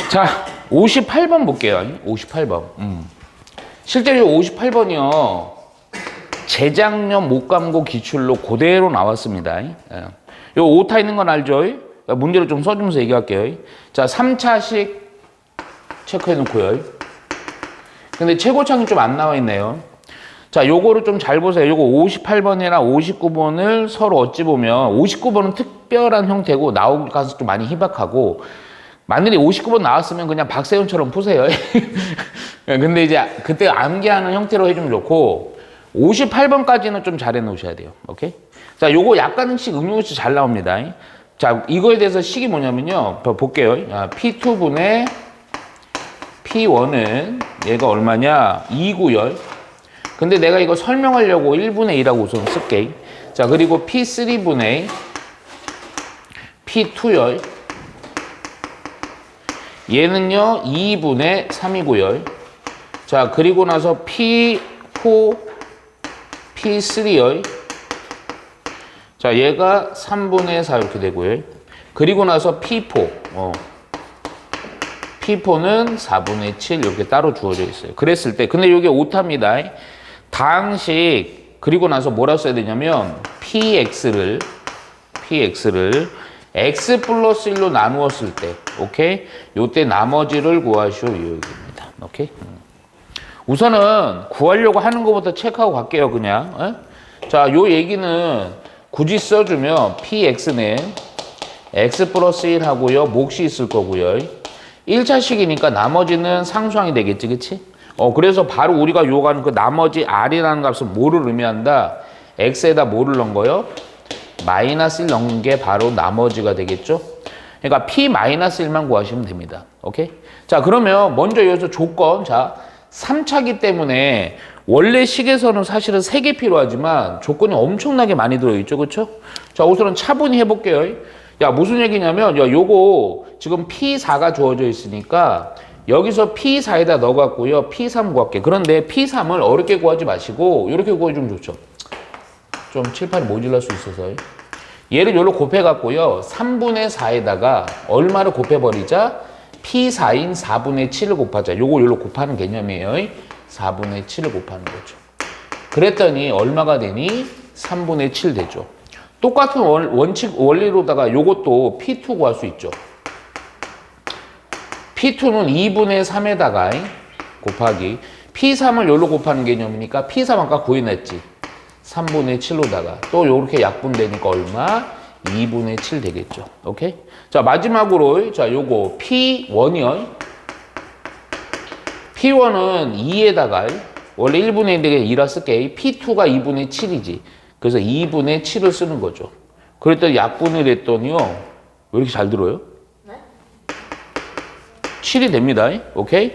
자, 58번 볼게요. 58번. 실제로 58번이요. 재작년 목감고 기출로 그대로 나왔습니다. 요 오타 있는 건 알죠? 문제를 좀 써주면서 얘기할게요. 자, 3차식 체크해 놓고요. 근데 최고창이 좀 안 나와 있네요. 자, 요거를 좀 잘 보세요. 요거 58번이랑 59번을 서로 어찌 보면 59번은 특별한 형태고 나올 가능성이 좀 많이 희박하고 만일에 59번 나왔으면 그냥 박세훈처럼 푸세요. 근데 이제 그때 암기하는 형태로 해주면 좋고 58번까지는 좀 잘 해놓으셔야 돼요. 오케이? 자, 요거 약간씩 응용수 잘 나옵니다. 자, 이거에 대해서 식이 뭐냐면요. 볼게요. P2분의 P1은 얘가 얼마냐? 2고요. 근데 내가 이거 설명하려고 1분의 2라고 우선 쓸게. 자, 그리고 P3분의 P2요. 얘는요, 2분의 3이고요. 자, 그리고 나서 P4, P3요. 자, 얘가 3분의 4 이렇게 되고요. 그리고 나서 P4. P4는 4분의 7 이렇게 따로 주어져 있어요. 그랬을 때, 근데 이게 오타입니다. 다항식, 그리고 나서 뭐라 써야 되냐면, PX를 X 플러스 1로 나누었을 때, 오케이? 요때 나머지를 구하시오. 이 얘기입니다. 오케이? 우선은 구하려고 하는 것부터 체크하고 갈게요, 그냥. 자, 요 얘기는 굳이 써주면 PX는 X 플러스 1 하고요. 몫이 있을 거고요. 1차식이니까 나머지는 상수항이 되겠지, 그치? 그래서 바로 우리가 요구하는 그 나머지 R이라는 값은 뭐를 의미한다? X에다 뭐를 넣은 거요? 마이너스 1 넣은 게 바로 나머지가 되겠죠? 그러니까 P-1만 구하시면 됩니다. 오케이? 자, 그러면 먼저 여기서 조건. 자, 3차기 때문에 원래 식에서는 사실은 3개 필요하지만 조건이 엄청나게 많이 들어있죠. 그쵸? 자, 우선은 차분히 해볼게요. 야, 무슨 얘기냐면, 요거 지금 P4가 주어져 있으니까 여기서 P4에다 넣어갖고요. P3 구할게. 그런데 P3을 어렵게 구하지 마시고 이렇게 구해주면 좋죠. 좀 칠판이 모질랄 수 있어서. 얘를 요로 곱해갖고요. 3분의 4에다가 얼마를 곱해버리자? P4인 4분의 7을 곱하자. 요거 요로 곱하는 개념이에요. 4분의 7을 곱하는 거죠. 그랬더니 얼마가 되니? 3분의 7 되죠. 똑같은 원리로다가 요것도 P2 구할 수 있죠. P2는 2분의 3에다가 곱하기 P3을 요로 곱하는 개념이니까 P3 아까 구해냈지. 3분의 7로다가 또 요렇게 약분되니까 얼마? 2분의 7 되겠죠. 오케이? 자, 마지막으로 자, 요거 P1이요. P1은 2에다가 원래 1분의 1에 2라 쓸게. P2가 2분의 7이지. 그래서 2분의 7을 쓰는 거죠. 그랬더니 약분을 했더니요. 왜 이렇게 잘 들어요? 네? 7이 됩니다. 오케이?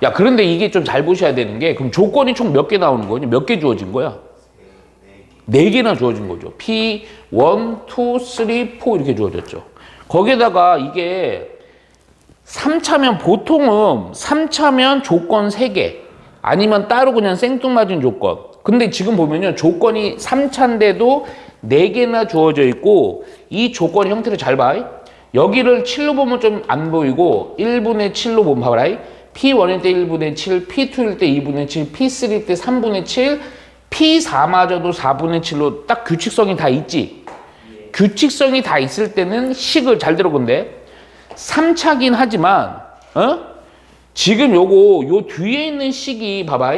야, 그런데 이게 좀 잘 보셔야 되는 게 그럼 조건이 총 몇 개 나오는 거냐? 몇 개 주어진 거야? 4개나 주어진 거죠. P1, 2, 3, 4 이렇게 주어졌죠. 거기에다가 이게 3차면 보통은 3차면 조건 3개 아니면 따로 그냥 생뚱맞은 조건. 근데 지금 보면요. 조건이 3차인데도 4개나 주어져 있고 이 조건 형태를 잘 봐. 여기를 7로 보면 좀 안 보이고 1분의 7로 보면 봐라. P1일 때 1분의 7, P2일 때 2분의 7, P3일 때 3분의 7, P4마저도 4분의 7로 딱 규칙성이 다 있지. 규칙성이 다 있을 때는 식을 잘 들어본데 3차긴 하지만 지금 요거 요 뒤에 있는 식이 봐봐.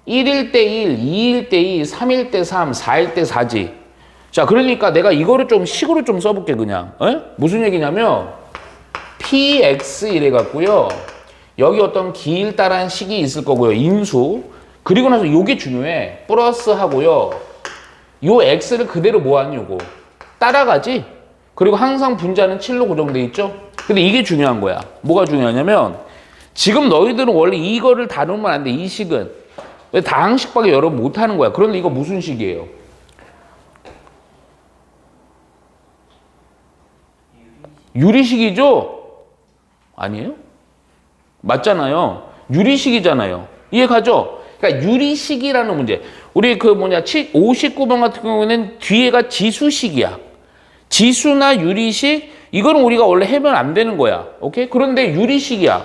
1일 때 1, 2일 때 2, 3일 때 3, 4일 때 4지. 자, 그러니까 내가 이거를 좀 식으로 좀 써볼게 그냥. 무슨 얘기냐면 PX 이래 갖고요. 여기 어떤 길다란 식이 있을 거고요. 인수. 그리고 나서 요게 중요해. 플러스 하고요. 요 X를 그대로 뭐하니 요거. 따라가지. 그리고 항상 분자는 7로 고정돼 있죠. 근데 이게 중요한 거야. 뭐가 중요하냐면 지금 너희들은 원래 이거를 다루면 안 돼. 이 식은. 왜 다항식밖에 여러분 못하는 거야. 그런데 이거 무슨 식이에요? 유리식이죠? 아니에요? 맞잖아요. 유리식이잖아요. 이해 가죠? 그러니까 유리식이라는 문제. 우리 59번 같은 경우에는 뒤에가 지수식이야. 지수나 유리식 이거는 우리가 원래 해면 안 되는 거야. 오케이? 그런데 유리식이야.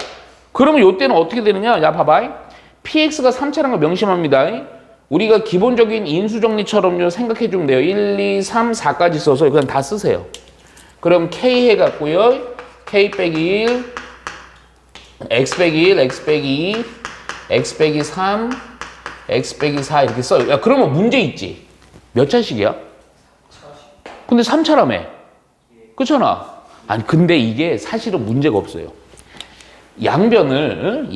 그러면 요때는 어떻게 되느냐? 야, 봐봐. px가 3차라는 걸 명심합니다. 우리가 기본적인 인수정리처럼요, 생각해 주면 돼요. 1, 2, 3, 4까지 써서 그냥 다 쓰세요. 그럼 k 해갖고요. k 빼기 1, x 빼기 1, x 빼기 2, x 빼기 3, x 빼기 4 이렇게 써요. 야, 그러면 문제 있지? 몇 차식이야? 근데 3차라며. 그렇잖아. 아니, 근데 이게 사실은 문제가 없어요. 양변을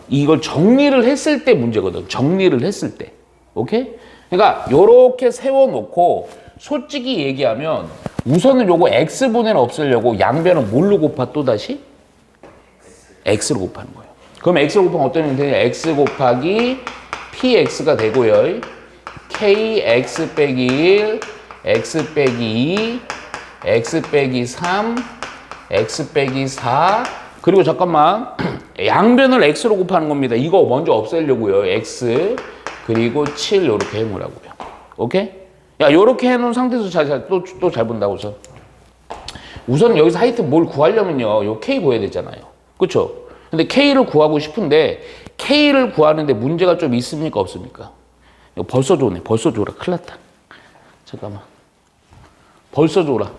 이걸 정리를 했을 때 문제거든. 정리를 했을 때. 오케이? 그러니까 요렇게 세워놓고 솔직히 얘기하면 우선은 요거 x분해는 없애려고 양변은 뭘로 곱하 또다시? x로 곱하는 거예요. 그럼 x로 곱하면 어떤 형태냐? x 곱하기 px가 되고요. kx 빼기 1, x 빼기 2, x 빼기 3, x 빼기 4 그리고 잠깐만 양변을 x로 곱하는 겁니다. 이거 먼저 없애려고요. x 그리고 7 이렇게 해놓으라고요. 오케이? 야, 요렇게 해놓은 상태에서 또 잘 본다고 우선 여기서 하여튼 뭘 구하려면요. 요 k 구해야 되잖아요. 그쵸? 근데 k를 구하고 싶은데 k를 구하는데 문제가 좀 있습니까? 없습니까? 이거 벌써 줘네. 벌써 줘라. 큰일 났다. 잠깐만. 벌써 줘라.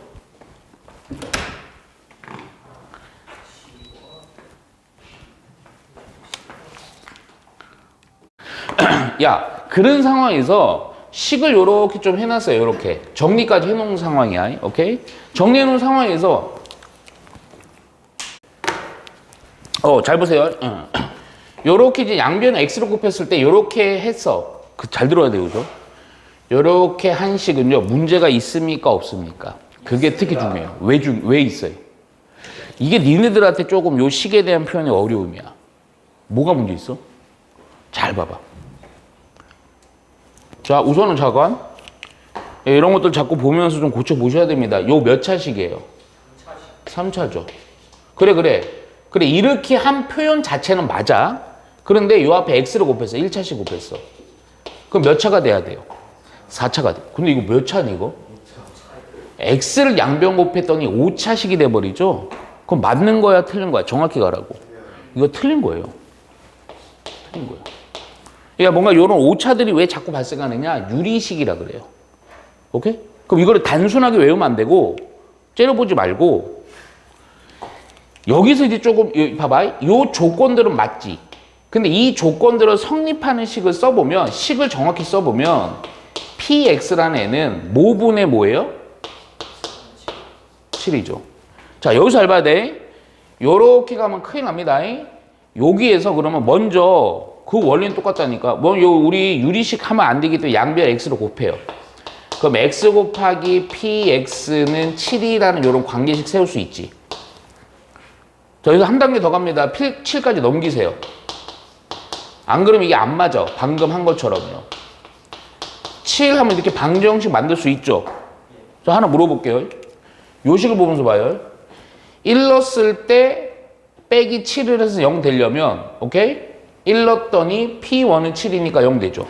야, 그런 상황에서 식을 요렇게 좀 해놨어요. 요렇게. 정리까지 해놓은 상황이야. 오케이? 정리해놓은 상황에서 잘 보세요. 요렇게 이제 양변을 x로 곱했을 때 요렇게 했어. 잘 들어야 돼요. 그죠? 요렇게 한 식은요. 문제가 있습니까? 없습니까? 그게 특히 중요해요. 왜 있어요? 이게 니네들한테 조금 요 식에 대한 표현의 어려움이야. 뭐가 문제 있어? 잘 봐봐. 자, 우선은 잠깐 이런 것들 자꾸 보면서 좀 고쳐보셔야 됩니다. 요 몇 차식이에요? 3차죠. 그래. 이렇게 한 표현 자체는 맞아. 그런데 요 앞에 x를 곱했어. 1차씩 곱했어. 그럼 몇 차가 돼야 돼요? 4차가 돼. 근데 이거 몇 차니 이거? x를 양변 곱했더니 5차식이 돼버리죠? 그럼 맞는 거야 틀린 거야? 정확히 가라고. 이거 틀린 거예요. 틀린 거예요. 그러니까 뭔가 이런 오차들이 왜 자꾸 발생하느냐? 유리식이라 그래요. 오케이? 그럼 이거를 단순하게 외우면 안 되고 째려보지 말고 여기서 이제 조금 봐봐. 이 조건들은 맞지. 근데 이 조건들을 성립하는 식을 써보면 식을 정확히 써보면 px라는 애는 뭐분의 뭐예요? 7이죠. 자, 여기서 잘 봐야 돼. 요렇게 가면 큰일 납니다. 여기에서 그러면 먼저 그 원리는 똑같다니까. 우리 유리식 하면 안 되기 때문에 양변 x로 곱해요. 그럼 x 곱하기 px는 7이라는 이런 관계식 세울 수 있지. 자, 여기서 한 단계 더 갑니다. 7까지 넘기세요. 안 그러면 이게 안 맞아. 방금 한 것처럼요. 7 하면 이렇게 방정식 만들 수 있죠. 자, 하나 물어볼게요. 요 식을 보면서 봐요. 1 넣었을 때 빼기 7을 해서 0 되려면 오케이? 1 넣었더니 P1은 7이니까 0 되죠.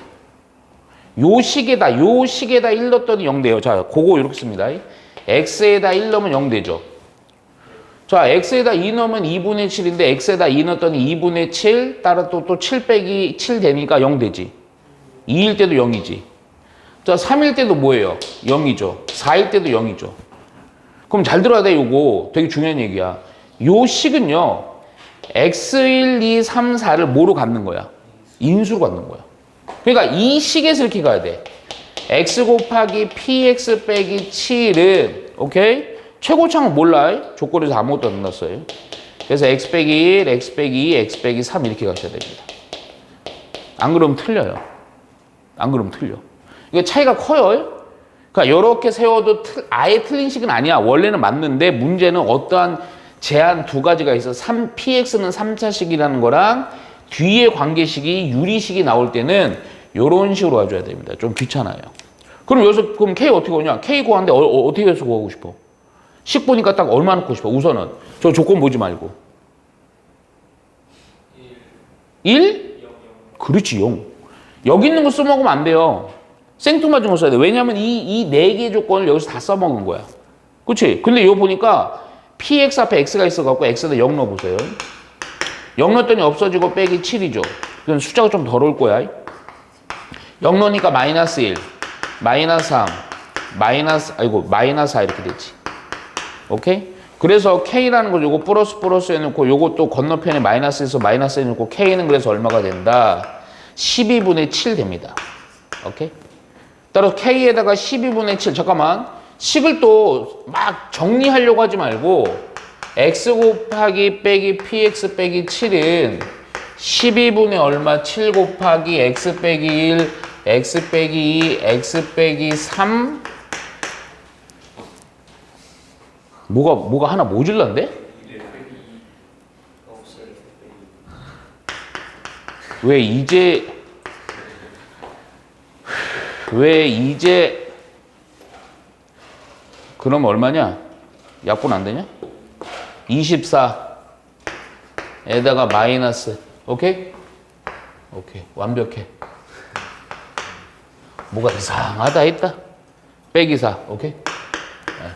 요 식에다 1 넣었더니 0 돼요. 자, 그거 이렇게 씁니다. X에다 1 넣으면 0 되죠. 자, X에다 2 넣으면 2분의 7인데 X에다 2 넣었더니 2분의 7 따라 또 7 빼기 7 되니까 0 되지. 2일 때도 0이지. 자, 3일 때도 뭐예요? 0이죠. 4일 때도 0이죠. 그럼 잘 들어야 돼. 요거 되게 중요한 얘기야. 요 식은요. x1, 2, 3, 4를 뭐로 갖는 거야? 인수로 갖는 거야. 그러니까 이 식에서 이렇게 가야 돼. x 곱하기 px 빼기 7은 오케이? 최고창은 몰라. 조건에서 아무것도 안 넣었어요. 그래서 x 빼기 1, x 빼기 2, x 빼기 3 이렇게 가셔야 됩니다. 안 그러면 틀려요. 안 그러면 틀려. 이거 차이가 커요. 그러니까 이렇게 세워도 아예 틀린 식은 아니야. 원래는 맞는데 문제는 어떠한 제한 두 가지가 있어. px는 3차식이라는 거랑 뒤에 관계식이 유리식이 나올 때는 이런 식으로 가줘야 됩니다. 좀 귀찮아요. 그럼 여기서 그럼 k 어떻게 구하냐? k 구하는데 어떻게 해서 구하고 싶어? 식 보니까 딱 얼마 넣고 싶어? 우선은 저 조건 보지 말고 1? 그렇지 0. 여기 있는 거 써먹으면 안 돼요. 생뚱맞은 거 써야 돼. 왜냐면 이 네 개 조건을 여기서 다 써먹은 거야. 그치? 근데 이거 보니까 px 앞에 x가 있어갖고 x에다 0 넣어보세요. 0 넣었더니 없어지고 빼기 7이죠. 그럼 숫자가 좀 덜 올 거야. 0 넣으니까 마이너스 1, 마이너스 3, 마이너스 4 이렇게 되지. 오케이? 그래서 K라는 걸 요거 플러스 해놓고 요것도 건너편에 마이너스에서 마이너스 해놓고 K는 그래서 얼마가 된다? 12분의 7 됩니다. 오케이? 따라서 K에다가 12분의 7, 잠깐만. 식을 또 막 정리하려고 하지 말고 X 곱하기 빼기 PX 빼기 7은 12분의 얼마? 7 곱하기 X 빼기 1, X 빼기 2, X 빼기 3 뭐가 하나 모질란데? 왜 이제 그럼 얼마냐? 약분 안 되냐? 24에다가 마이너스. 오케이? 오케이. 완벽해. 뭐가 이상하다 했다. 빼기 4. 오케이? 네.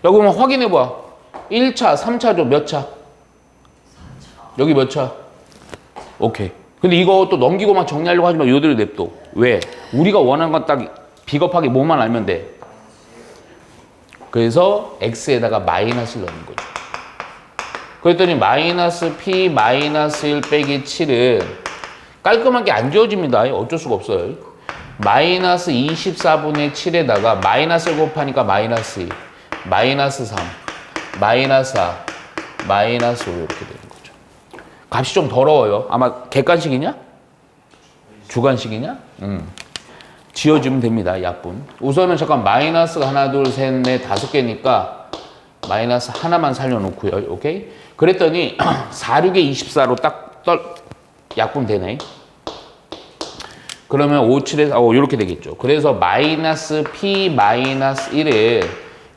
여기 한번 확인해 봐. 1차, 3차죠. 몇 차? 여기 몇 차? 오케이. 근데 이거 또 넘기고 막 정리하려고 하지 마. 이대로 냅둬. 왜? 우리가 원하는 건 딱 비겁하게 뭐만 알면 돼. 그래서 x에다가 마이너스를 넣는 거죠. 그랬더니 마이너스 p 마이너스 1 빼기 7은 깔끔하게 안 지워집니다. 어쩔 수가 없어요. 마이너스 24분의 7에다가 마이너스 곱하니까 마이너스 2, 마이너스 3, 마이너스 4, 마이너스 5 이렇게 되는 거죠. 값이 좀 더러워요. 아마 객관식이냐? 주관식이냐? 지워주면 됩니다. 약분. 우선은 잠깐 마이너스가 하나, 둘, 셋, 넷, 5개니까 마이너스 하나만 살려놓고요. 오케이? 그랬더니 4, 6에 24로 딱 약분 되네. 그러면 5, 7에 이렇게 되겠죠. 그래서 마이너스 p 마이너스 1을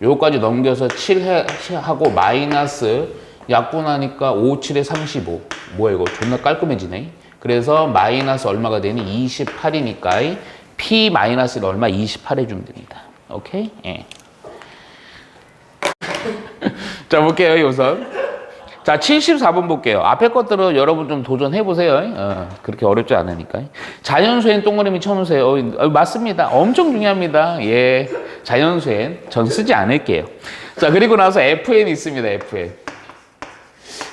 요까지 넘겨서 7 하고 마이너스 약분하니까 5, 7에 35. 뭐야 이거 존나 깔끔해지네. 그래서 마이너스 얼마가 되니? 28이니까 p 마이너스는 얼마? 28 해주면 됩니다. 오케이? 예. 자, 볼게요, 우선. 자, 74번 볼게요. 앞에 것들은 여러분 좀 도전해보세요. 그렇게 어렵지 않으니까. 자연수엔 동그라미 쳐놓으세요. 맞습니다. 엄청 중요합니다. 예. 자연수엔 전 쓰지 않을게요. 자, 그리고 나서 FN 있습니다, FN.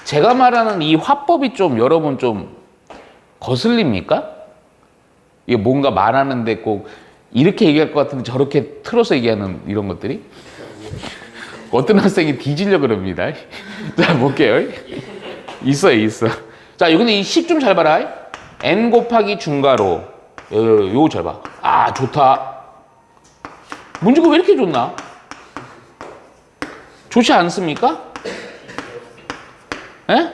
제가 말하는 이 화법이 좀 여러분 좀 거슬립니까? 이게 뭔가 말하는데 꼭 이렇게 얘기할 것 같은데 저렇게 틀어서 얘기하는 이런 것들이? 어떤 학생이 뒤지려 그럽니다. 자, 볼게요. 있어. 자, 근데 이 식 좀 잘 봐라. n 곱하기 중괄호. 요거 잘 봐. 아, 좋다. 문제가 왜 이렇게 좋나? 좋지 않습니까? 에?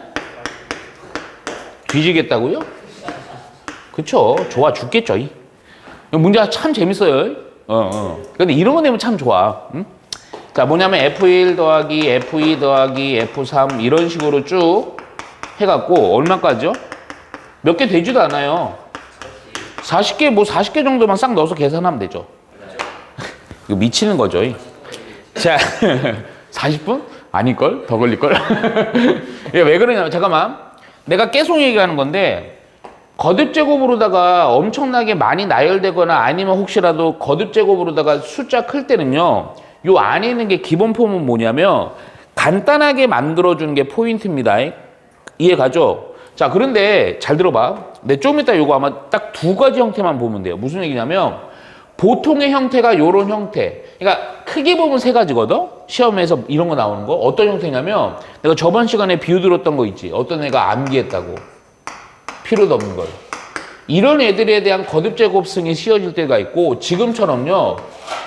뒤지겠다고요? 그쵸. 좋아 죽겠죠. 문제가 참 재밌어요. 근데 이런 거 내면 참 좋아. 응? 자, 뭐냐면 F1 더하기 F2 더하기 F3 이런 식으로 쭉 해갖고 얼마까지요? 몇 개 되지도 않아요. 40개, 40개 정도만 싹 넣어서 계산하면 되죠. 이거 미치는 거죠. 자, 40분? 아닐걸? 더 걸릴걸? 왜 그러냐면, 잠깐만. 내가 계속 얘기하는 건데, 거듭제곱으로다가 엄청나게 많이 나열되거나 아니면 혹시라도 거듭제곱으로다가 숫자 클 때는요, 요 안에 있는 게 기본 폼은 뭐냐면 간단하게 만들어주는 게 포인트입니다. 이해 가죠? 자, 그런데 잘 들어봐. 내 좀 이따 요거 아마 딱 2가지 형태만 보면 돼요. 무슨 얘기냐면 보통의 형태가 요런 형태. 그러니까 크게 보면 3가지거든? 시험에서 이런 거 나오는 거. 어떤 형태냐면 내가 저번 시간에 비유 들었던 거 있지. 어떤 애가 암기했다고. 필요도 없는 걸. 이런 애들에 대한 거듭제곱승이 씌워질 때가 있고 지금처럼요.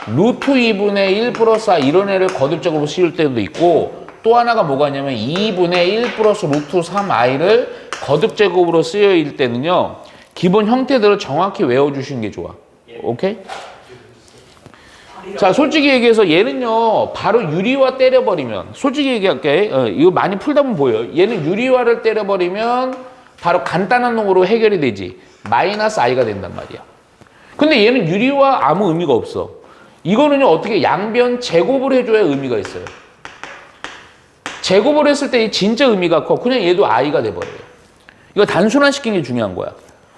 루트 2분의 1 플러스 4 이런 애를 거듭제곱으로 씌울 때도 있고 또 하나가 뭐가 있냐면 2분의 1 플러스 루트 3i를 거듭제곱으로 쓰여질 때는요. 기본 형태들을 정확히 외워주시는 게 좋아. 오케이? 자, 솔직히 얘기해서 얘는요. 바로 유리화 때려버리면 솔직히 얘기할게. 이거 많이 풀다 보면 보여요. 얘는 유리화를 때려버리면 바로 간단한 놈으로 해결이 되지. 마이너스 i가 된단 말이야. 근데 얘는 유리화 아무 의미가 없어. 이거는요, 어떻게 양변 제곱을 해줘야 의미가 있어요. 제곱을 했을 때 진짜 의미가 커. 그냥 얘도 i가 돼버려요. 이거 단순화시키는 게 중요한 거야.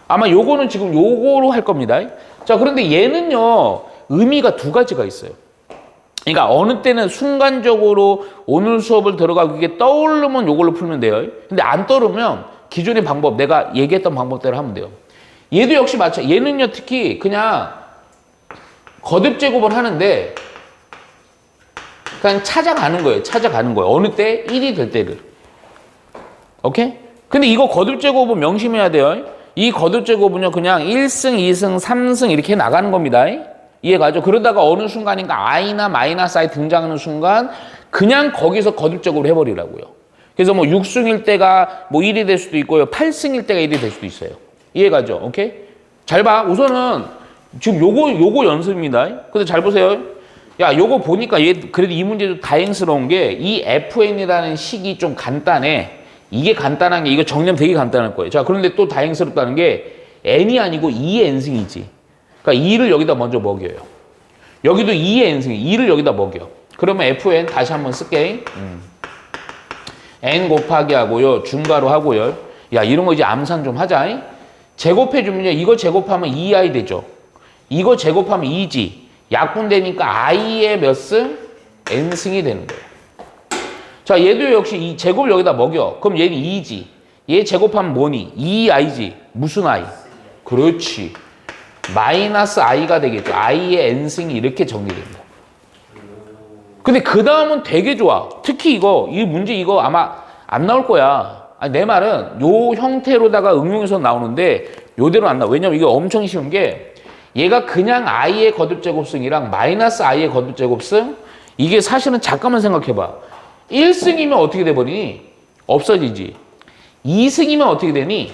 아마 요거는 지금 요거로 할 겁니다. 자, 그런데 얘는요, 의미가 두 가지가 있어요. 그러니까 어느 때는 순간적으로 오늘 수업을 들어가고 이게 떠오르면 요걸로 풀면 돼요. 근데 안 떠오르면 기존의 방법, 내가 얘기했던 방법대로 하면 돼요. 얘도 역시 마찬가지. 얘는요, 특히 그냥 거듭 제곱을 하는데 그냥 찾아가는 거예요. 찾아가는 거예요. 어느 때? 1이 될 때를. 오케이? 근데 이거 거듭 제곱은 명심해야 돼요. 이 거듭 제곱은요, 그냥 1승, 2승, 3승 이렇게 나가는 겁니다. 이해가죠? 그러다가 어느 순간인가 i나 마이너스 i 등장하는 순간 그냥 거기서 거듭 제곱을 해버리라고요. 그래서 뭐 6승일 때가 뭐 1이 될 수도 있고요. 8승일 때가 1이 될 수도 있어요. 이해가죠? 오케이? 잘 봐. 우선은 지금 요거 연습입니다. 근데 잘 보세요. 야, 요거 보니까 얘 그래도 이 문제도 다행스러운 게 이 FN이라는 식이 좀 간단해. 이게 간단한 게 이거 정리하면 되게 간단할 거예요. 자, 그런데 또 다행스럽다는 게 n이 아니고 2의 n승이지. 그러니까 2를 여기다 먼저 먹여요. 여기도 2의 n승이 2를 여기다 먹여. 그러면 fn 다시 한번 쓸게. n 곱하기 하고요. 중괄호 하고요. 야, 이런 거 이제 암산 좀 하자. 제곱해주면요. 이거 제곱하면 2i 되죠. 이거 제곱하면 2지. 약분되니까 i의 몇 승? n승이 되는 거예요. 자, 얘도 역시 이 제곱을 여기다 먹여. 그럼 얘는 2지. 얘 제곱하면 뭐니? 2i지. 무슨 i? 그렇지. 마이너스 i가 되겠죠. i의 n승이 이렇게 정리됩니다. 근데 그 다음은 되게 좋아. 특히 이 문제 이거 아마 안 나올 거야. 아니, 내 말은 요 형태로다가 응용해서 나오는데 요대로 안 나와. 왜냐면 이게 엄청 쉬운 게 얘가 그냥 i의 거듭제곱승이랑 마이너스 i의 거듭제곱승 이게 사실은 잠깐만 생각해봐. 1승이면 어떻게 돼버리니? 없어지지. 2승이면 어떻게 되니?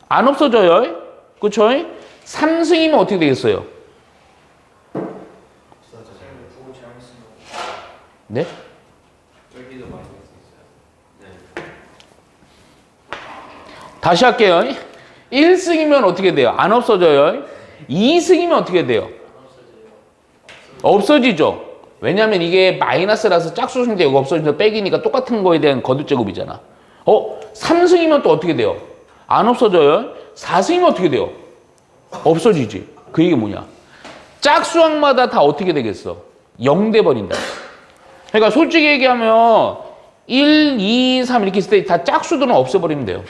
안 없어져요. 그쵸? 3승이면 어떻게 되겠어요? 네? 다시 할게요. 1승이면 어떻게 돼요? 안 없어져요. 2승이면 어떻게 돼요? 없어지죠. 왜냐하면 이게 마이너스라서 짝수승제 이거 없어지면 빼기니까 똑같은 거에 대한 거듭제곱이잖아. 3승이면 또 어떻게 돼요? 안 없어져요. 4승이면 어떻게 돼요? 없어지지. 그 얘기 뭐냐? 짝수항마다 다 어떻게 되겠어? 0 돼버린다. 그러니까 솔직히 얘기하면 1, 2, 3 이렇게 있을 때 다 짝수들은 없애버리면 돼요.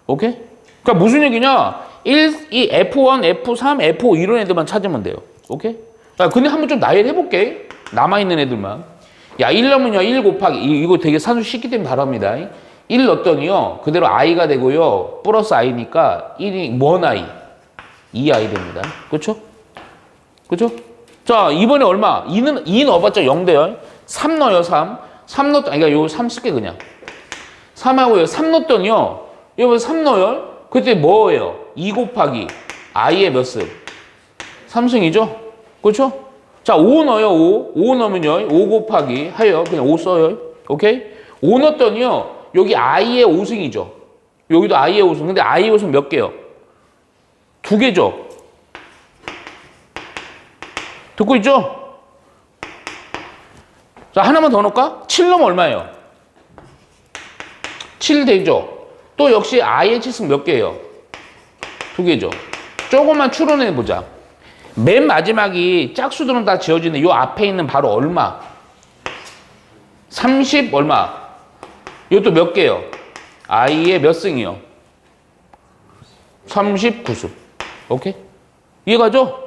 오케이? 그러니까 무슨 얘기냐? 1, 이 F1, F3, F5 이런 애들만 찾으면 돼요. 오케이? 야, 근데 한번 좀 나열해볼게. 남아있는 애들만. 야, 1 넣으면요, 1 곱하기, 이거 되게 산수 쉽기 때문에 바랍니다. 1 넣었더니요, 그대로 i가 되고요, 플러스 i니까 1이 뭔 i? 2i 됩니다. 그쵸? 그쵸? 자, 이번에 얼마? 2 넣어봤자 0 돼요. 3 넣어요, 3. 3 넣었더니, 그러니까 요거 3 쓸게, 그냥. 3하고요, 3 넣었더니요, 여기 3 넣어요? 그때 뭐예요? 2 곱하기 i의 몇 승? 3승이죠? 그렇죠? 자, 5 넣어요, 5. 5 넣으면요, 5 곱하기 해요. 그냥 5 써요. 오케이? 5 넣었더니요, 여기 i의 5승이죠. 여기도 i의 5승. 근데 i의 5승 몇 개요? 2개죠? 듣고 있죠? 자, 하나만 더 넣을까? 7 넣으면 얼마예요? 7 되죠? 또 역시 i의 7승 몇 개예요? 2개죠. 조금만 추론해보자. 맨 마지막이 짝수들은 다 지어지는데 요 앞에 있는 바로 얼마? 30 얼마? 이것도 몇 개요? i의 몇 승이요? 39승. 오케이? 이해가죠?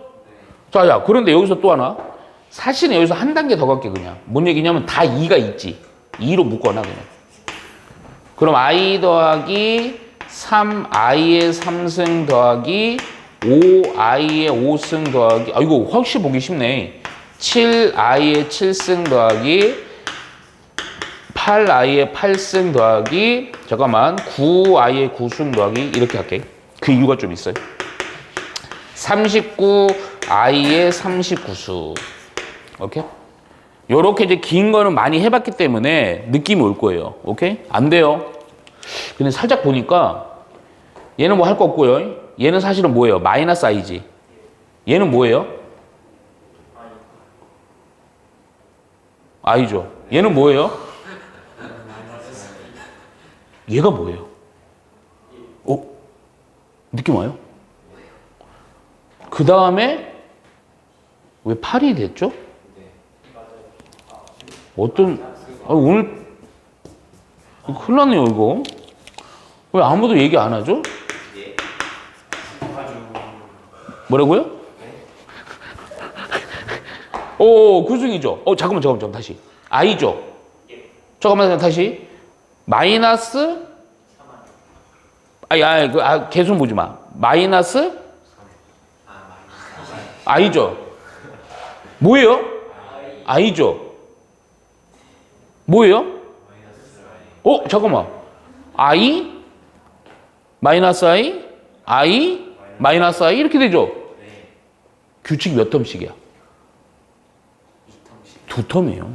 자, 야, 그런데 여기서 또 하나. 사실은 여기서 한 단계 더 갈게, 그냥. 뭔 얘기냐면 다 2가 있지. 2로 묶거나, 그냥. 그럼 i 더하기 3i의 3승 더하기 5i의 5승 더하기, 아, 이거 훨씬 보기 쉽네. 7i의 7승 더하기 8i의 8승 더하기, 잠깐만, 9i의 9승 더하기, 이렇게 할게. 그 이유가 좀 있어요. 39i의 39수. 오케이? 요렇게 이제 긴 거는 많이 해봤기 때문에 느낌이 올 거예요. 오케이? 안 돼요. 근데 살짝 보니까 얘는 뭐 할 거 없고요. 얘는 사실은 뭐예요? 마이너스 i지. 얘는 뭐예요? i죠. 얘는 뭐예요? 얘가 뭐예요? 느낌 와요? 그 다음에 왜 8이 됐죠? 오늘 큰일 났네요 이거. 왜 아무도 얘기 안 하죠? 뭐라고요? 구승이죠. 잠깐만 다시. i죠. 잠깐만 다시. 마이너스 개수 보지 마. 마이너스 i죠. 뭐예요? i죠. 뭐예요? 잠깐만. i 마이너스 i 마이너스 i 이렇게 되죠? 규칙이 몇 텀씩이야? 2텀이에요.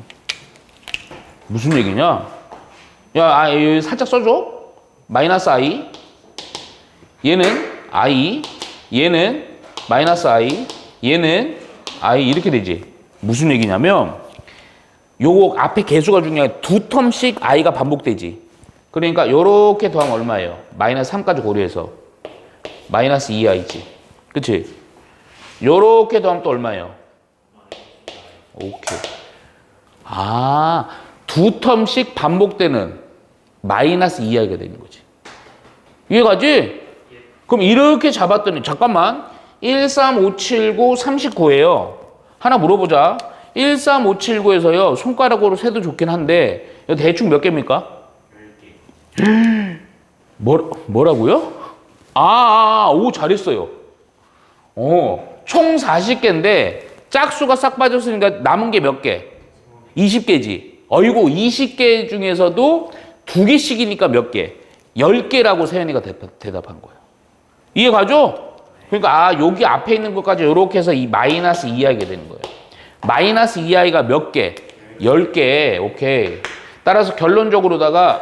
무슨 얘기냐? 여기 살짝 써줘. 마이너스 i 얘는 i 얘는 마이너스 i 얘는 i 이렇게 되지. 무슨 얘기냐면 요거 앞에 개수가 중요해. 2텀씩 i가 반복되지. 그러니까 요렇게 더하면 얼마예요? 마이너스 3까지 고려해서 마이너스 2i지. 그치? 요렇게 더하면 또 얼마예요? 오케이. 2텀씩 반복되는 마이너스 2i가 되는 거지. 이해가지? 그럼 이렇게 잡았더니 잠깐만 1, 3, 5, 7, 9, 39예요. 하나 물어보자. 1, 3, 5, 7, 9에서요. 손가락으로 세도 좋긴 한데 대충 몇 개입니까? 10개. 뭐라고요? 오 잘했어요. 총 40개인데 짝수가 싹 빠졌으니까 남은 게 몇 개? 20개지. 어이구 20개 중에서도 2개씩이니까 몇 개? 10개라고 세연이가 대답한 거예요. 이해가죠? 그러니까 여기 앞에 있는 것까지 이렇게 해서 이 마이너스 2i가 되는 거예요. 마이너스 2i가 몇 개? 10개. 오케이. 따라서 결론적으로다가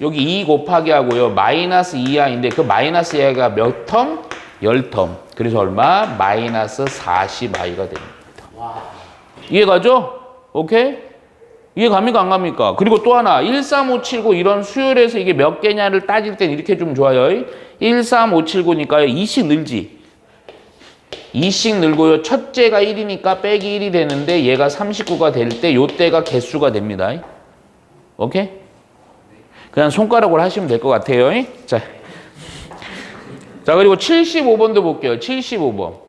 여기 2 곱하기 하고요. 마이너스 2i인데 그 마이너스 2i가 몇 텀? 10텀. 그래서 얼마? 마이너스 40i가 됩니다. 이해가죠? 오케이? 이해 갑니까? 안 갑니까? 그리고 또 하나 1, 3, 5, 7, 9 이런 수열에서 이게 몇 개냐를 따질 땐 이렇게 좀 좋아요. 1, 3, 5, 7, 9니까요. 2씩 늘지. 2씩 늘고요. 첫째가 1이니까 빼기 1이 되는데 얘가 39가 될 때 요때가 개수가 됩니다. 오케이? 그냥 손가락으로 하시면 될 것 같아요. 자, 그리고 75번도 볼게요. 75번.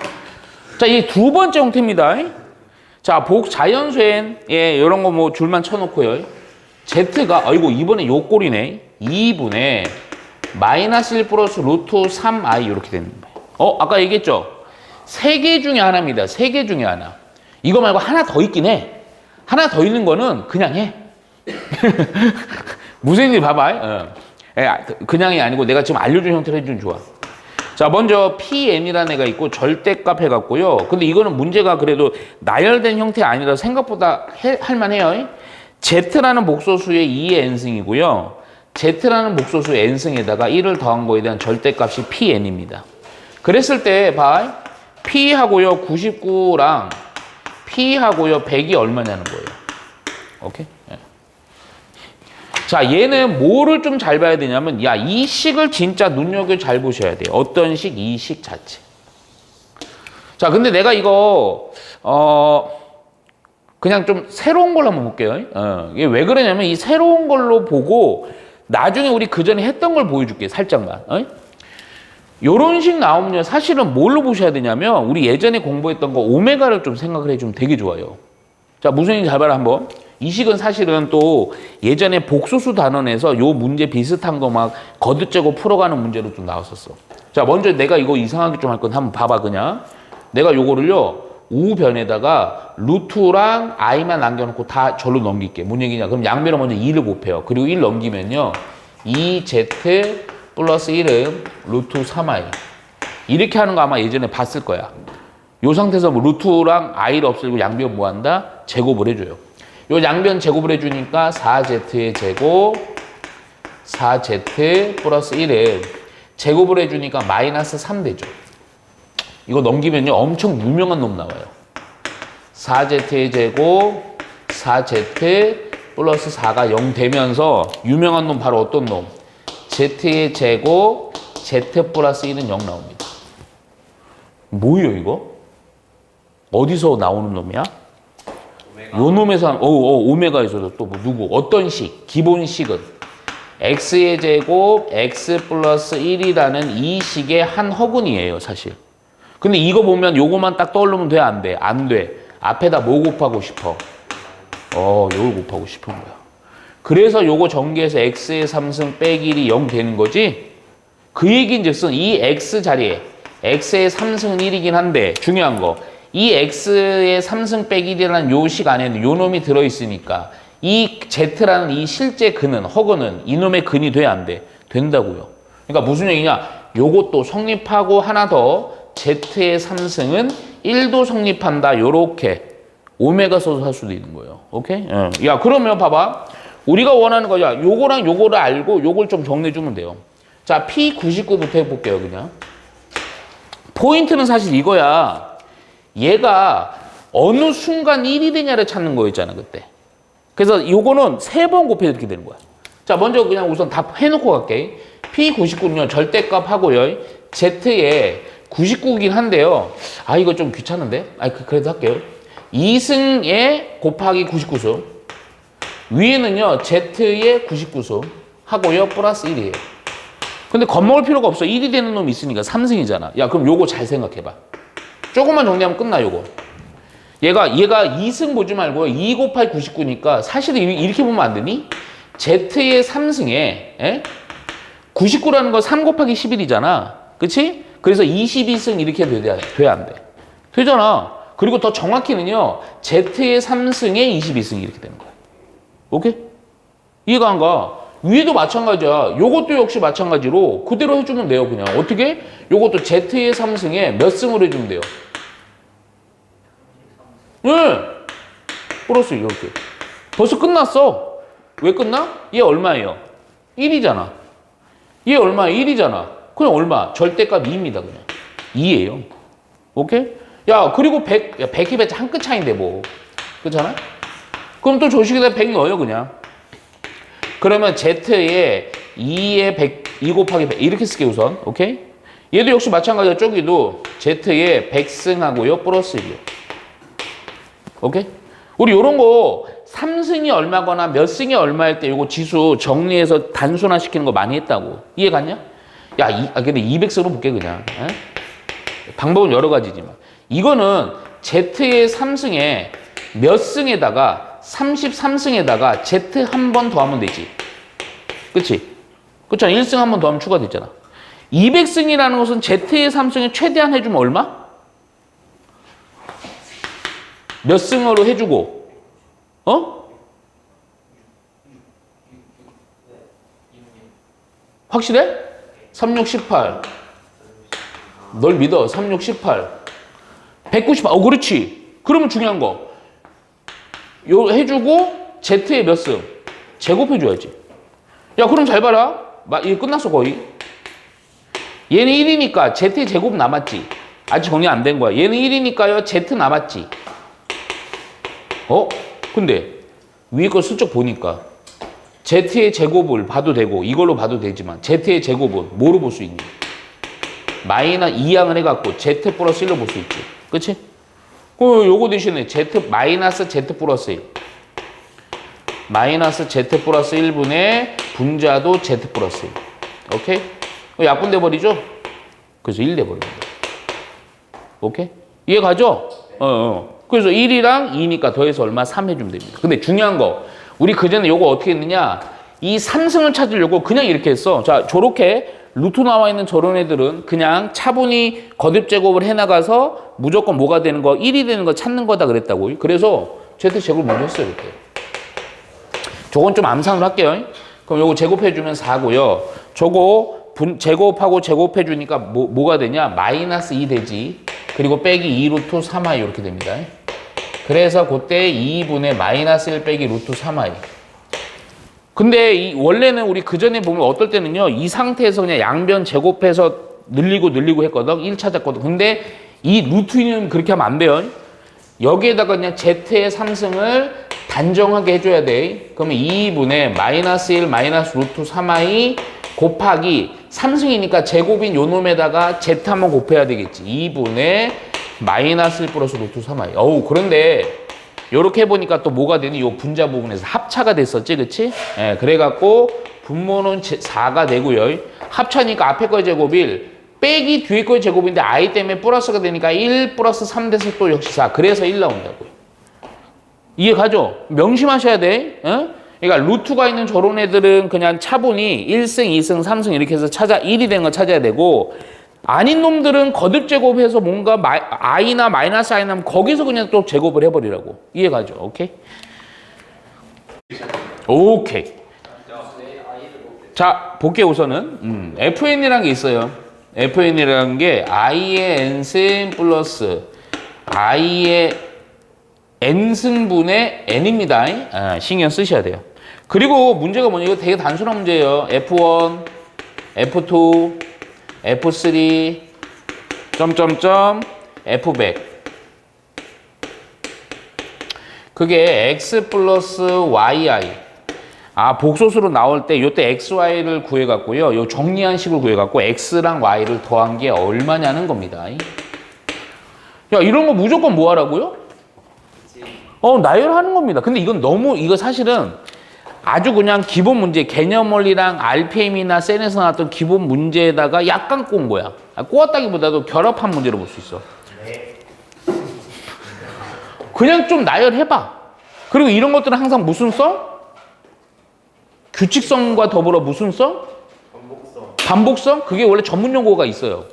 자, 이 두 번째 형태입니다. 자, 자연수엔 이런 거 뭐 줄만 쳐놓고요. Z가 이번에 요 꼴이네. 2분의 마이너스 1 플러스 루트 3i 이렇게 되는 거예요. 아까 얘기했죠? 3개 중에 하나입니다. 3개 중에 하나. 이거 말고 하나 더 있긴 해. 하나 더 있는 거는 그냥 해. 무슨 일이 봐봐. 그냥이 아니고 내가 지금 알려준 형태를 해주면 좋아. 자, 먼저 PN이라는 애가 있고 절대값 해갖고요. 근데 이거는 문제가 그래도 나열된 형태 아니라 생각보다 할만해요. Z라는 복소수의 2의 n승이고요. Z라는 복소수의 n승에다가 1을 더한 거에 대한 절대값이 PN입니다. 그랬을 때 봐. P하고요 99랑 P하고요 100이 얼마냐는 거예요. 오케이? 자, 얘는 뭐를 좀 잘 봐야 되냐면, 이 식을 진짜 눈여겨 잘 보셔야 돼요. 어떤 식? 이 식 자체. 자, 근데 내가 이거, 그냥 좀 새로운 걸로 한번 볼게요. 이게 왜 그러냐면, 이 새로운 걸로 보고, 나중에 우리 그 전에 했던 걸 보여줄게, 살짝만. 요런 식 나오면요, 사실은 뭘로 보셔야 되냐면, 우리 예전에 공부했던 거, 오메가를 좀 생각을 해주면 되게 좋아요. 자, 무슨 얘기인지 잘 봐라, 한번. 이 식은 사실은 또 예전에 복소수 단원에서 요 문제 비슷한 거 막 거듭재고 풀어가는 문제로 좀 나왔었어. 자, 먼저 내가 이거 이상하게 좀 할 건 한번 봐봐, 그냥. 내가 요거를요, 우변에다가 루트랑 i만 남겨놓고 다 절로 넘길게. 뭔 얘기냐? 그럼 양변을 먼저 2를 곱해요. 그리고 1 넘기면요, 2z 플러스 1은 루트 3i. 이렇게 하는 거 아마 예전에 봤을 거야. 요 상태에서 뭐 루트랑 i를 없애고 양변 뭐 한다? 제곱을 해줘요. 요 양변 제곱을 해주니까 4z의 제곱 4z 플러스 1은 제곱을 해주니까 마이너스 3 되죠. 이거 넘기면요 엄청 유명한 놈 나와요. 4z의 제곱 4z 플러스 4가 0 되면서 유명한 놈 바로 어떤 놈? z의 제곱 z 플러스 1은 0 나옵니다. 뭐예요 이거? 어디서 나오는 놈이야? 요 놈에서 오메가에서도 또 뭐 누구? 어떤 식? 기본식은 x의 제곱 x 플러스 1이라는 이 식의 한 허근이에요 사실. 근데 이거 보면 요거만 딱 떠오르면 돼? 안 돼? 안 돼. 앞에다 뭐 곱하고 싶어? 요걸 곱하고 싶은 거야. 그래서 요거 전개해서 x의 3승 빼기 1이 0 되는 거지? 그 얘기인즉슨 이 x 자리에 x의 3승은 1이긴 한데 중요한 거 이 x의 3승 빼기 1이라는 요 식 안에는 요 놈이 들어있으니까 이 z라는 이 실제 근은 허근은 이놈의 근이 돼? 안 돼? 된다고요. 그러니까 무슨 얘기냐? 요것도 성립하고 하나 더 z의 3승은 1도 성립한다. 요렇게 오메가 써서 할 수도 있는 거예요. 오케이? 야 그러면 봐봐. 우리가 원하는 거야. 요거랑 요거를 알고 요걸 좀 정리해주면 돼요. 자 P99부터 해볼게요. 그냥 포인트는 사실 이거야. 얘가 어느 순간 1이 되냐를 찾는 거였잖아 그때. 그래서 요거는 3번 곱해서 이렇게 되는 거야. 자 먼저 그냥 우선 다 해놓고 갈게. P99는 절대값 하고요. Z에 99긴 한데요. 이거 좀 귀찮은데? 그래도 할게요. 2승에 곱하기 99수. 위에는요, Z에 99수 하고요, 플러스 1이에요. 근데 겁먹을 필요가 없어. 1이 되는 놈이 있으니까 3승이잖아. 야, 그럼 요거 잘 생각해봐. 조금만 정리하면 끝나, 요거. 얘가 2승 보지 말고요. 2 곱하기 99니까 사실 이렇게 보면 안 되니? Z의 3승에 99라는 거 3 곱하기 11이잖아. 그치? 그래서 22승 이렇게 돼야 안 돼. 되잖아. 그리고 더 정확히는요. Z의 3승에 22승 이렇게 되는 거야. 오케이? 이해가 안 가? 위에도 마찬가지야. 요것도 역시 마찬가지로 그대로 해주면 돼요. 그냥 어떻게? 요것도 Z의 3승에 몇 승으로 해주면 돼요? 네. 플러스 이렇게. 벌써 끝났어. 왜 끝나? 얘 얼마예요? 1이잖아. 얘 얼마예요? 1이잖아. 그냥 얼마? 절대값 2입니다. 그냥. 2예요. 오케이? 야, 그리고 100, 야, 100이 배차 한 끗 차이인데 뭐. 그렇잖아? 그럼 또 조식에다 100 넣어요, 그냥. 그러면 Z에 2에 100, 2 곱하기 100. 이렇게 쓸게, 우선. 오케이? 얘도 역시 마찬가지로 저기도 Z에 100승하고요, 플러스 1이요. 오케이? 우리 요런 거 3승이 얼마거나 몇 승이 얼마일 때 요거 지수 정리해서 단순화 시키는 거 많이 했다고. 이해 갔냐? 야, 근데 200승으로 볼게, 그냥. 에? 방법은 여러 가지지만. 이거는 Z의 3승에 몇 승에다가 33승에다가 Z 한 번 더 하면 되지. 그치? 그렇잖아. 1승 한 번 더 하면 추가됐잖아. 200승이라는 것은 Z의 3승에 최대한 해주면 얼마? 몇 승으로 해주고, 확실해? 3, 6, 18. 널 믿어. 3, 6, 18. 198. 그렇지. 그러면 중요한 거. 요 해주고, Z에 몇 승? 제곱해줘야지. 야, 그럼 잘 봐라. 이거 끝났어, 거의. 얘는 1이니까 Z의 제곱 남았지. 아직 정리 안 된 거야. 얘는 1이니까요. Z 남았지. 근데 위에 거 슬쩍 보니까 Z의 제곱을 봐도 되고 이걸로 봐도 되지만 Z의 제곱은 뭐로 볼 수 있니? 마이너스 2항을 해갖고 Z 플러스 1로 볼 수 있지. 그치? 요거 대신에 Z 마이너스 Z 플러스 1 마이너스 Z 플러스 1분의 분자도 Z 플러스 1. 오케이? 약분돼 버리죠? 그래서 1 돼버리는 거야. 오케이? 이해 가죠? 그래서 1이랑 2니까 더해서 얼마? 3 해주면 됩니다. 근데 중요한 거, 우리 그전에 요거 어떻게 했느냐? 이 3승을 찾으려고 그냥 이렇게 했어. 자, 저렇게 루트 나와 있는 저런 애들은 그냥 차분히 거듭 제곱을 해나가서 무조건 뭐가 되는 거? 1이 되는 거 찾는 거다 그랬다고. 그래서 Z 제곱을 먼저 했어요. 이렇게. 저건 좀 암산을 할게요. 그럼 요거 제곱해주면 4고요. 저거 제곱하고 제곱해주니까 뭐가 되냐? 마이너스 2 되지. 그리고 빼기 2 루트 3i 이렇게 됩니다. 그래서 그때 2분의 마이너스 1 빼기 루트 3i. 근데 원래는 우리 그전에 보면 어떨 때는요. 이 상태에서 그냥 양변 제곱해서 늘리고 했거든. 1 찾았거든. 근데 이 루트 2는 그렇게 하면 안 돼요. 여기에다가 그냥 Z의 3승을 단정하게 해줘야 돼. 그러면 2분의 마이너스 1 마이너스 루트 3i 곱하기 3승이니까 제곱인 요 놈에다가 z 한번 곱해야 되겠지. 2분의 마이너스 1 플러스 루트 3i. 어우, 그런데 요렇게 해보니까 또 뭐가 되니? 요 분자 부분에서 합차가 됐었지, 그치? 예, 그래갖고 분모는 4가 되고요. 합차니까 앞에 거의 제곱 1 빼기 뒤에 거의 제곱인데 i 때문에 플러스가 되니까 1 플러스 3 돼서 또 역시 4. 그래서 1 나온다고요. 이해 가죠? 명심하셔야 돼. 어? 그러니까 루트가 있는 저런 애들은 그냥 차분히 1승, 2승, 3승 이렇게 해서 1이 된 거 찾아야 되고, 아닌 놈들은 거듭 제곱해서 뭔가 i나 마이너스 i 나면 거기서 그냥 또 제곱을 해버리라고. 이해 가죠? 오케이? 오케이. 자, 볼게요, 우선은. FN이라는 게 있어요. FN이라는 게 i의 n승 플러스 i의 n승분의 n입니다. 아, 신경 쓰셔야 돼요. 그리고 문제가 뭐냐, 이거 되게 단순한 문제예요. F1, F2, F3, 점점점, F100. 그게 x 플러스 yi. 아, 복소수로 나올 때 요때 xy를 구해갖고요. 요 정리한 식을 구해갖고 x랑 y를 더한 게 얼마냐는 겁니다. 야, 이런 거 무조건 뭐 하라고요? 나열하는 겁니다. 근데 이건 너무, 이거 사실은 아주 그냥 기본 문제, 개념 원리랑 RPM이나 센에서 나왔던 기본 문제에다가 약간 꼬은 거야. 꼬았다기보다도 결합한 문제로 볼 수 있어. 그냥 좀 나열해봐. 그리고 이런 것들은 항상 무슨 성? 규칙성과 더불어 무슨 성? 반복성? 그게 원래 전문 용어가 있어요.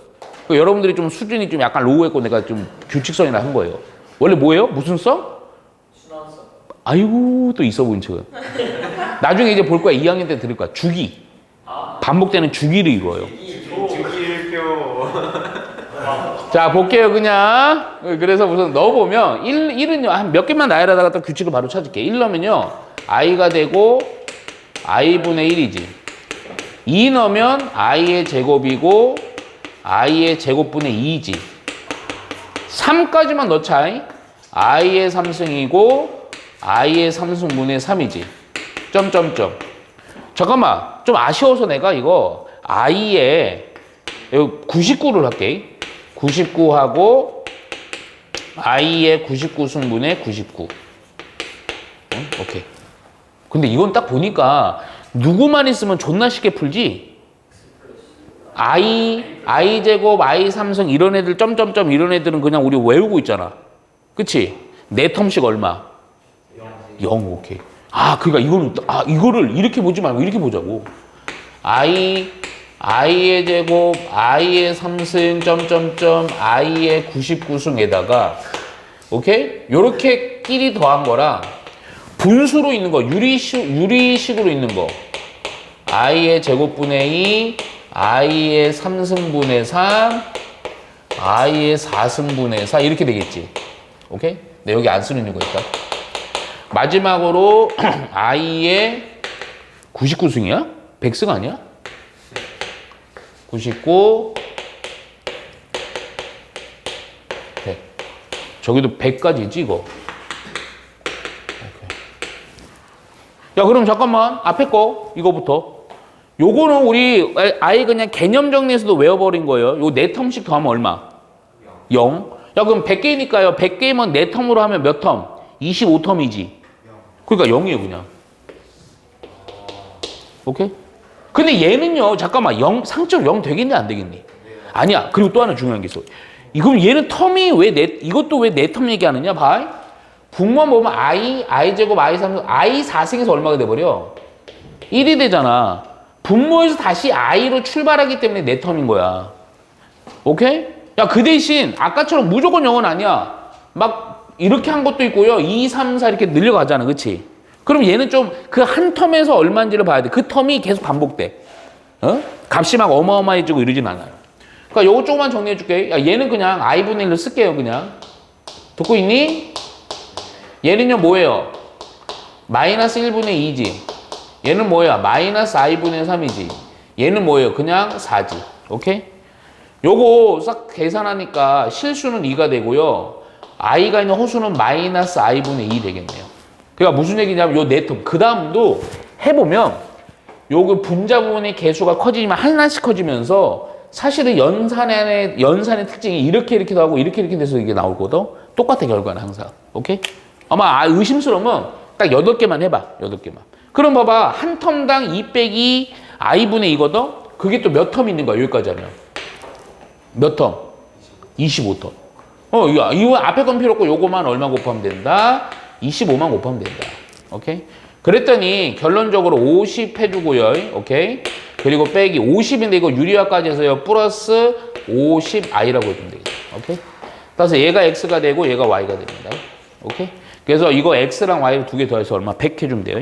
여러분들이 좀 수준이 좀 약간 로우했고 내가 좀 규칙성이라 한 거예요. 원래 뭐예요? 무슨 성? 아이고, 또 있어 보인 척은. 나중에 이제 볼 거야. 2학년 때 들을 거야. 주기. 반복되는 주기를 이루어요. 주기일표. 자, 볼게요, 그냥. 그래서 우선 넣어보면, 1은요, 한 몇 개만 나열하다가 또 규칙을 바로 찾을게. 1 넣으면요, i가 되고, i분의 1이지. 2 넣으면 i의 제곱이고, i의 제곱분의 2지. 3까지만 넣자. i의 3승이고, i의 3승분의 3이지. 점점점. 잠깐만, 좀 아쉬워서 내가 이거 i의 99를 할게. 99하고 i의 99승분의 99. 응? 오케이. 근데 이건 딱 보니까 누구만 있으면 존나 쉽게 풀지? i 제곱, i 3승 이런 애들 점점점 이런 애들은 그냥 우리 외우고 있잖아. 그치? 4텀씩 얼마? 0. 오케이. 아, 그러니까 이거를 이렇게 보지 말고 이렇게 보자고. i의 제곱, i의 3승, 점점점, i의 99승에다가, 오케이? 요렇게 끼리 더한 거랑, 분수로 있는 거, 유리식으로 있는 거, i의 제곱분의 2, i의 3승분의 3, i의 4승분의 4, 이렇게 되겠지. 오케이? 네, 여기 안 쓰는 이유가 있다. 마지막으로, i의 99승이야? 100승 아니야? 99, 100. 저기도 100까지지, 이거. 야, 그럼 잠깐만. 앞에 거, 이거부터. 요거는 우리 아예 그냥 개념 정리에서도 외워버린 거예요. 요 4텀씩 더하면 얼마? 0. 야, 그럼 100개니까요. 100개면 4텀으로 하면 몇 텀? 25텀이지. 그러니까 0이에요, 그냥. 오케이? 근데 얘는요, 잠깐만, 0, 상점 0 되겠니, 안 되겠니? 아니야. 그리고 또 하나 중요한 게 있어. 그럼 얘는 텀이 이것도 왜 4텀 얘기하느냐, 봐. 분모만 보면 i제곱, i3, i4승에서 얼마가 돼버려? 1이 되잖아. 분모에서 다시 i로 출발하기 때문에 4텀인 거야. 오케이? 야, 그 대신 아까처럼 무조건 0은 아니야. 막 이렇게 한 것도 있고요. 2, 3, 4 이렇게 늘려가잖아. 그치? 그럼 얘는 좀 그 한 텀에서 얼마인지를 봐야 돼. 그 텀이 계속 반복돼. 어? 값이 막 어마어마해지고 이러진 않아요. 그러니까 요거 조금만 정리해 줄게. 야, 얘는 그냥 i분의 1로 쓸게요. 그냥. 듣고 있니? 얘는요, 뭐예요? 마이너스 1분의 2지. 얘는 뭐야? 마이너스 i분의 3이지. 얘는 뭐예요? 그냥 4지. 오케이? 요거 싹 계산하니까 실수는 2가 되고요. i가 있는 호수는 마이너스 i분의 2 되겠네요. 그러니까 무슨 얘기냐면 요 네 텀 그 다음도 해보면 요거 분자 부분의 개수가 커지지만 하나씩 커지면서 사실은 연산의 특징이 이렇게도 하고 이렇게 돼서 이게 나오거든. 똑같아 결과는 항상. 오케이? 아마 의심스러우면 딱 8개만 해봐. 8개만. 그럼 봐봐. 한 텀당 2 빼기 i분의 2거든? 그게 또 몇 텀 있는 거야 여기까지 하면. 몇 텀? 25텀. 이거 앞에 건 필요 없고 요거만 얼마 곱하면 된다? 25만 곱하면 된다. 오케이? 그랬더니 결론적으로 50 해주고요. 오케이? 그리고 빼기 50인데 이거 유리화까지 해서요. 플러스 50i라고 해주면 되겠다. 오케이? 따라서 얘가 x가 되고 얘가 y가 됩니다. 오케이? 그래서 이거 x랑 y를 두 개 더해서 얼마? 100 해주면 돼요.